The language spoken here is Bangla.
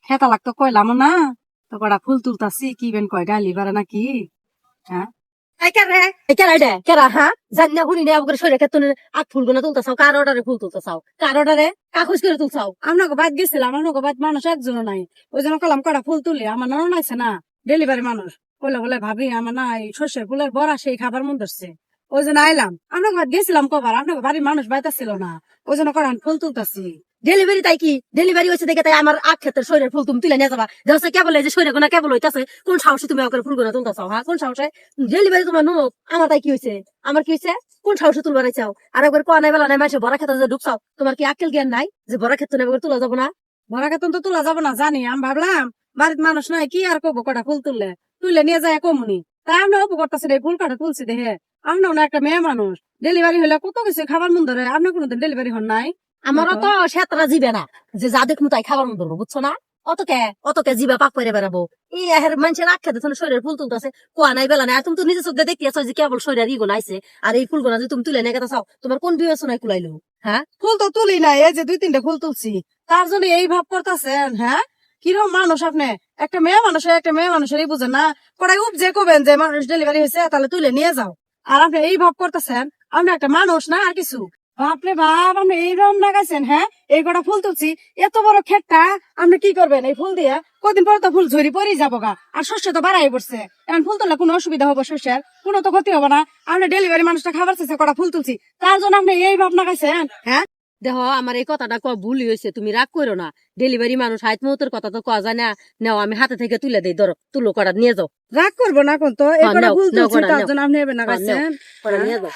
খেতা লাগতো কইলাম না তো কটা ফুল তুলতাছি কি বেন কয় ডালি বাড়া নাকি হ্যাঁ কেরা হ্যাঁ জানি না শুনি না শরীরে ক্ষেত্রে আগ ফুল গুলো তুলতে চাও, কার অর্ডারে ফুল তুলতে চাও, কার অর্ডারে কাগজ করে তুলছাও। আপনাকে বাদ গেছিলাম আপনাকে বাদ মানুষ একজনও নাই ওই জন্য কলাম কটা ফুল তুলি আমার নন আছে না ডেলিভারি মানুষ বলে বলে ভাবি আমার না এই শস্যের ফুলের বড়া সেই খাবার মন ধরছে ওই জন্য আইলাম আপনাকে বাদ গেছিলাম কবার আপনাকে বাড়ির মানুষ বাইতাছিল না ওই জন্য কটা ফুল তুলতাছি। ডেলিভারি তাই কি ডেলিভারি হয়েছে দেখে তাই আমার আখ ক্ষেত্রে শরীরের ফুল তুমি তুলে নিয়ে যাবা যে কেবল এই যে শরীরে গোনা কেবল হইতাছে, কোন সাহসে তুমি আমাকে ফুল গোনা তুলতে চাও? হ্যাঁ কোন সাহসে ডেলিভারি তোমার নমক? আমার তাই কি হয়েছে? আমার কি হয়েছে? কোন সাহসে তুলবার চাও? আর একবার কোয়া নাই বেলা নাই মাসে বড় ক্ষেত্রে যে ঢুকছাও, তোমার কি আক্কেল জ্ঞান নাই যে বড় ক্ষেত্রে নেবে তোলা যাবো না? ভরা কেতন তো তোলা যাবো না জানি আমি ভাবলাম বাড়ির মানুষ নাই কি আর করবো কটা ফুল তুললে তুললে নিয়ে যায় কমুনি তাই আমরা অপু করতেছি রে ফুল কাটা তুলছি দেখে আমরা না একটা মেয়ে মানুষ ডেলিভারি হলে কত কিছু খাবার মন ধরে আপনার কোনোদিন ডেলিভারি হন নাই। আমারও তো সেতরা জিবে না যে যা দেখমু তাই খাবার মতো বুঝছো না? অতকে জিবা পাক করে বেড়াবো এই এর মানুষের আখ খেতে শরীরের ফুল তুলতেছে কোয়া নাই বেলা নাই। আর তুমি তো নিজে চোখ দিয়ে দেখতেছো যে কেবল শরীরের ইগো নাইছে, আর এই ফুল গোনা যে তুমি তুলে নিয়ে গেতে চাও, তোমার কোন বিবেচনায় কুলাইলো? হ্যাঁ ফুল তো তুলি নাই এই যে 2-3টা ফুল তুলছি তার জন্য এই ভাব করতেছেন হ্যাঁ কিরকম মানুষ আপনি একটা মেয়ে মানুষের এই বুঝেন না কড়াই উপজে কবেন যে মানুষ ডেলিভারি হয়েছে তাহলে তুলে নিয়ে যাও আর আপনি এই ভাব করতেছেন আপনি একটা মানুষ না আর কিছু আপনি ভাব আপনি এইরকম লাগাইছেন হ্যাঁ এই কটা ফুল তুলছি এত বড় ক্ষেতটা আপনি কি করবেন এই ফুল দিয়ে কদিন পরে তো ফুল ঝরি পরেই যাবো গা আর শস্য তো বাড়াই পড়ছে এখন ফুল তুললে কোনো অসুবিধা হবো শস্যের কোনো তো ক্ষতি হবো না আপনি ডেলিভারি মানুষটা খাবার চেয়েছে কটা ফুল তুলছি তার জন্য আপনি এই ভাব লাগাইছেন হ্যাঁ। দেখো আমার এই কথাটা ভুল হয়েছে, তুমি রাগ করো না। ডেলিভারি মানুষ হাত মতের কথা তো কয়া যায় না। নাও আমি হাতে থেকে তুলে দেই, ধরো তুলো কটা নিয়ে যাও। রাগ করবো না কোন তো এই হ্যাঁ, কটা নাও, ফুল নাও তুলছি কটা, তার নাও। জন্য আপনি এবার হ্যাঁ, নাও, লাগাইছেন কটা নিয়ে যাও।